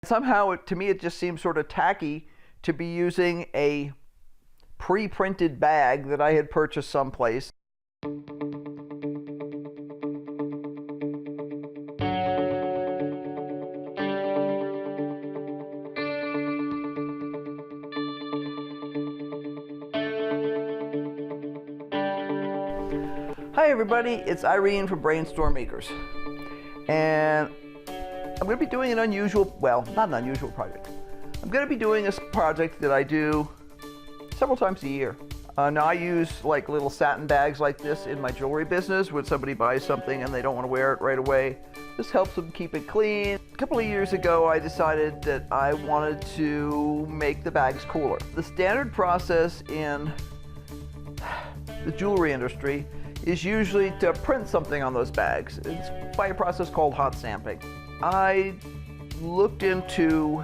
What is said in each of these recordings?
Somehow, to me, it just seems sort of tacky to be using a pre-printed bag that I had purchased someplace. Hi everybody, it's Irene from BrainStormAcres, and I'm going to be doing an unusual, well, not an unusual project. I'm going to be doing a project that I do several times a year. Now I use like little satin bags like this in my jewelry business when somebody buys something and they don't want to wear it right away. This helps them keep it clean. A couple of years ago I decided that I wanted to make the bags cooler. The standard process in the jewelry industry is usually to print something on those bags. It's by a process called hot stamping. I looked into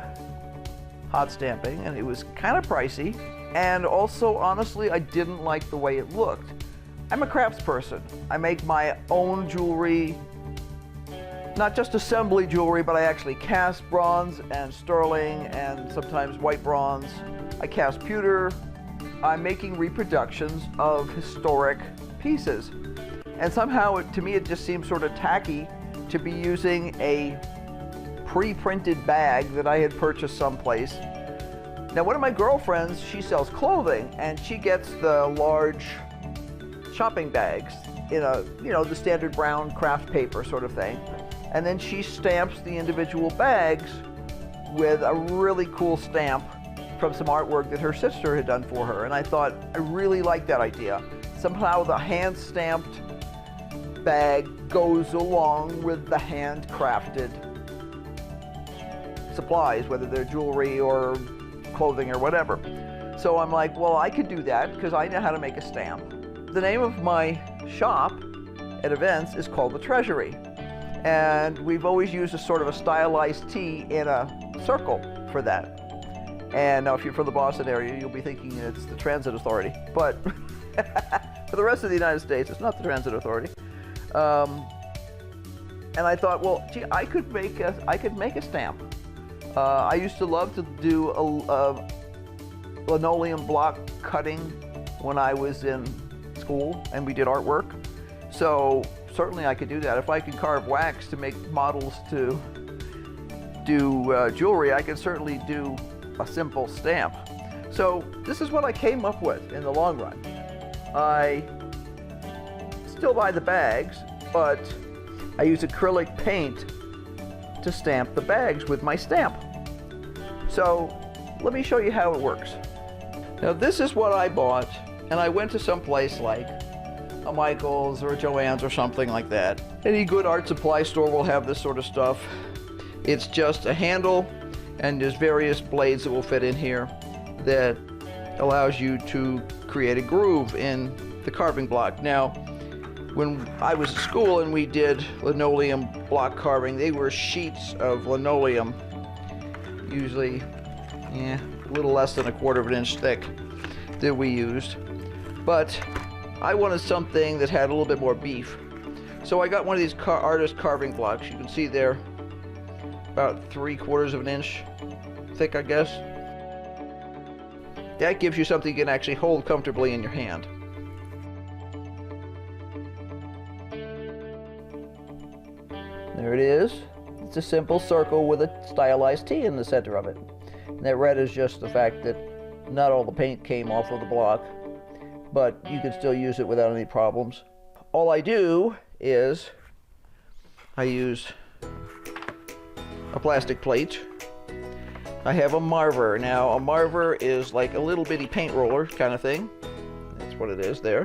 hot stamping and it was kind of pricey, and also honestly I didn't like the way it looked. I'm a craftsperson. I make my own jewelry, not just assembly jewelry, but I actually cast bronze and sterling and sometimes white bronze. I cast pewter. I'm making reproductions of historic pieces. And somehow, to me, it just seems sort of tacky to be using a pre-printed bag that I had purchased someplace. Now, one of my girlfriends, she sells clothing, and she gets the large shopping bags in a, the standard brown craft paper sort of thing. And then she stamps the individual bags with a really cool stamp from some artwork that her sister had done for her. And I thought, I really like that idea. Somehow the hand-stamped bag goes along with the handcrafted supplies, whether they're jewelry or clothing or whatever. So I'm like, well, I could do that because I know how to make a stamp. The name of my shop at events is called The Treasury. And we've always used a sort of a stylized T in a circle for that. And now if you're from the Boston area, you'll be thinking it's the Transit Authority. But for the rest of the United States, it's not the Transit Authority. And I thought, well, gee, I could make a stamp. I used to love to do a linoleum block cutting when I was in school and we did artwork. So certainly I could do that. If I could carve wax to make models to do jewelry, I could certainly do a simple stamp. So this is what I came up with in the long run. I still buy the bags, but I use acrylic paint to stamp the bags with my stamp. So let me show you how it works. Now this is what I bought, and I went to some place like a Michael's or a Joann's or something like that. Any good art supply store will have this sort of stuff. It's just a handle, and there's various blades that will fit in here that allows you to create a groove in the carving block. Now, when I was at school and we did linoleum block carving, they were sheets of linoleum, usually a little less than 1/4 of an inch thick, that we used. But I wanted something that had a little bit more beef. So I got one of these artist carving blocks. You can see they're about 3/4 of an inch thick, I guess. That gives you something you can actually hold comfortably in your hand. There it is. It's a simple circle with a stylized T in the center of it. And that red is just the fact that not all the paint came off of the block, but you can still use it without any problems. All I do is I use a plastic plate. I have a marver. Now a marver is like a little bitty paint roller kind of thing. That's what it is there.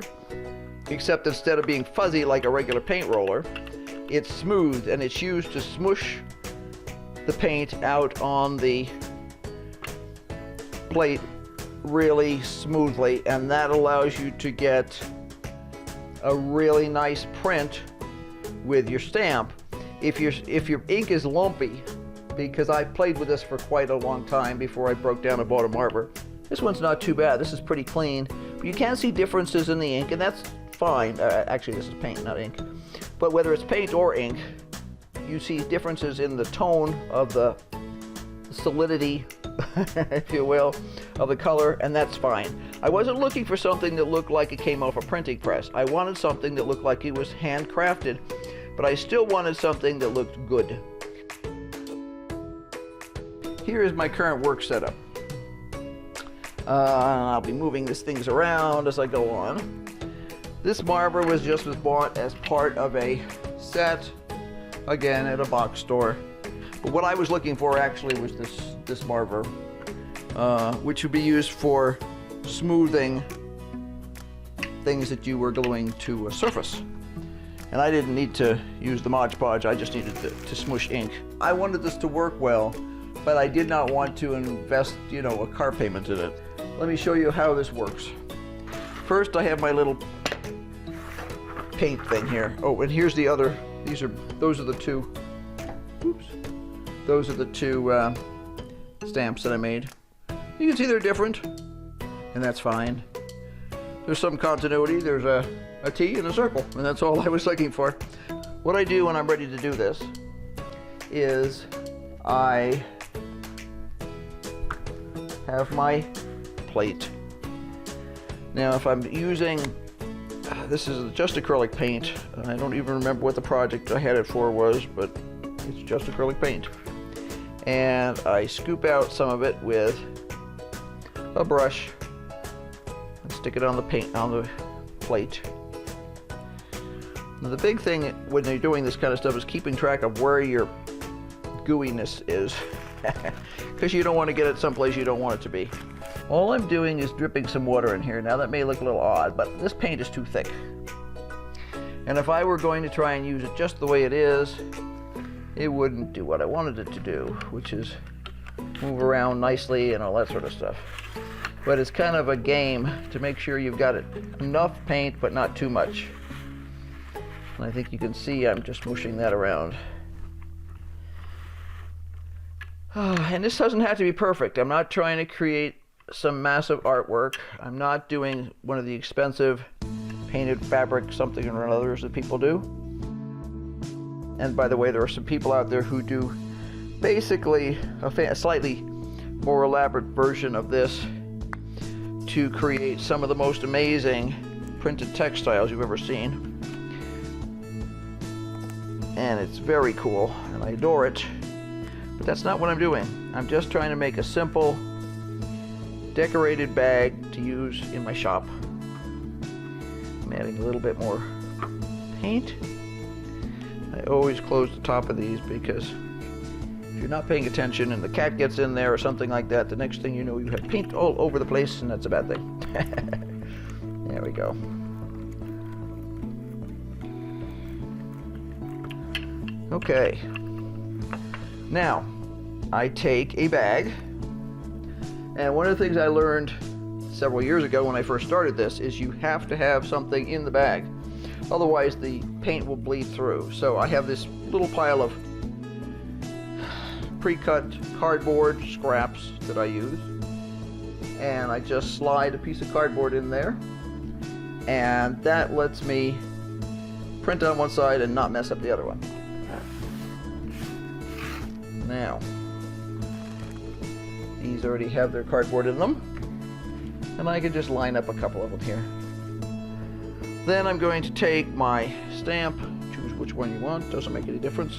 Except instead of being fuzzy like a regular paint roller, it's smooth, and it's used to smush the paint out on the plate really smoothly, and that allows you to get a really nice print with your stamp. If your ink is lumpy, because I played with this for quite a long time before I broke down and bought a marver. This one's not too bad. This is pretty clean, but you can see differences in the ink, and that's fine. Actually, this is paint, not ink. But whether it's paint or ink, you see differences in the tone of the solidity, if you will, of the color, and that's fine. I wasn't looking for something that looked like it came off a printing press. I wanted something that looked like it was handcrafted, but I still wanted something that looked good. Here is my current work setup. I'll be moving these things around as I go on. This marver was bought as part of a set, again at a box store. But what I was looking for actually was this marver, which would be used for smoothing things that you were gluing to a surface. And I didn't need to use the Mod Podge, I just needed to smush ink. I wanted this to work well, but I did not want to invest, you know, a car payment in it. Let me show you how this works. First, I have my little paint thing here. Oh, and here's the other. Those are the two. Oops. Those are the two stamps that I made. You can see they're different, and that's fine. There's some continuity. There's a T and a circle, and that's all I was looking for. What I do when I'm ready to do this is I have my plate. Now, if I'm using, this is just acrylic paint. I don't even remember what the project I had it for was, but it's just acrylic paint. And I scoop out some of it with a brush and stick it on the plate. Now, the big thing when you're doing this kind of stuff is keeping track of where your gooiness is, because you don't want to get it someplace you don't want it to be. All I'm doing is dripping some water in here. Now, that may look a little odd, but this paint is too thick. And if I were going to try and use it just the way it is, it wouldn't do what I wanted it to do, which is move around nicely and all that sort of stuff. But it's kind of a game to make sure you've got enough paint, but not too much. And I think you can see I'm just mushing that around. And this doesn't have to be perfect. I'm not trying to create some massive artwork. I'm not doing one of the expensive painted fabric something or others that people do. And by the way, there are some people out there who do basically a slightly more elaborate version of this to create some of the most amazing printed textiles you've ever seen. And it's very cool, and I adore it. But that's not what I'm doing. I'm just trying to make a simple decorated bag to use in my shop. I'm adding a little bit more paint. I always close the top of these because if you're not paying attention and the cat gets in there or something like that, the next thing you know you have paint all over the place, and that's a bad thing. There we go. Okay. Now, I take a bag, and one of the things I learned several years ago when I first started this is you have to have something in the bag. Otherwise, the paint will bleed through. So I have this little pile of pre-cut cardboard scraps that I use, and I just slide a piece of cardboard in there, and that lets me print on one side and not mess up the other one. Now, these already have their cardboard in them, and I can just line up a couple of them here. Then I'm going to take my stamp, choose which one you want, doesn't make any difference.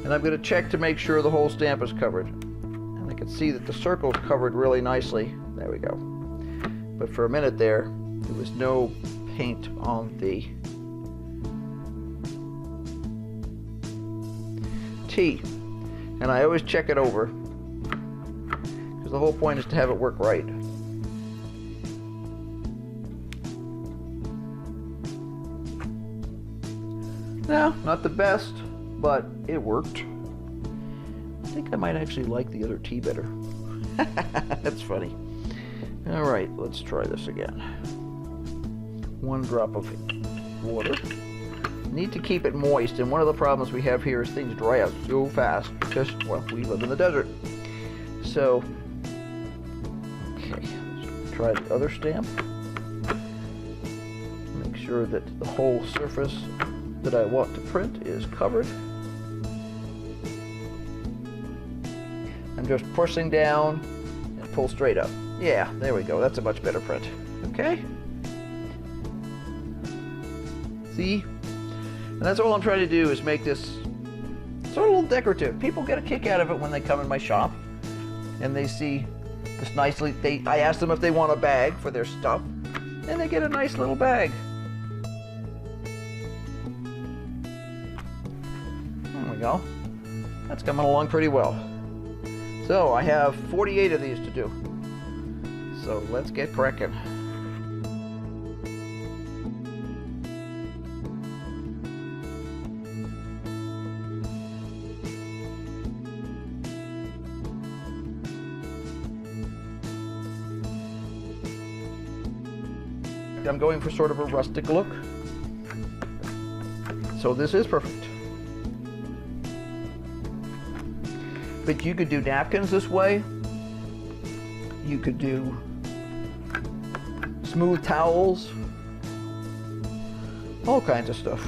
And I'm going to check to make sure the whole stamp is covered. And I can see that the circle's covered really nicely. There we go. But for a minute there was no paint on the T. And I always check it over, because the whole point is to have it work right. No, not the best, but it worked. I think I might actually like the other T better. That's funny. All right, let's try this again. 1 drop of water. Need to keep it moist, and one of the problems we have here is things dry out so fast because, well, we live in the desert. So, okay, let's try the other stamp. Make sure that the whole surface that I want to print is covered. I'm just pushing down and pull straight up. Yeah, there we go. That's a much better print. Okay? See? And that's all I'm trying to do is make this sort of a little decorative. People get a kick out of it when they come in my shop and they see this nicely, I ask them if they want a bag for their stuff, and they get a nice little bag. There we go. That's coming along pretty well. So I have 48 of these to do. So let's get cracking. I'm going for sort of a rustic look. So this is perfect. But you could do napkins this way. You could do smooth towels. All kinds of stuff.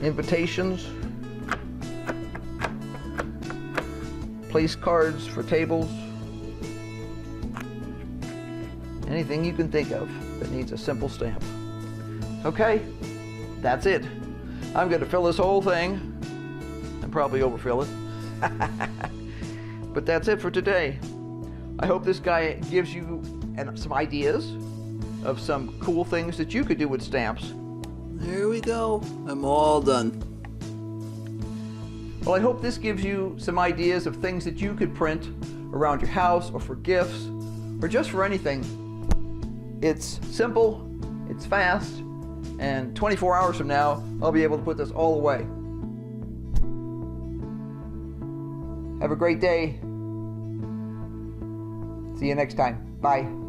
Invitations. Place cards for tables. Anything you can think of that needs a simple stamp. Okay, that's it. I'm going to fill this whole thing and probably overfill it. But that's it for today. I hope this guy gives you some ideas of some cool things that you could do with stamps. There we go. I'm all done. Well, I hope this gives you some ideas of things that you could print around your house or for gifts or just for anything. It's simple, it's fast, and 24 hours from now, I'll be able to put this all away. Have a great day. See you next time. Bye.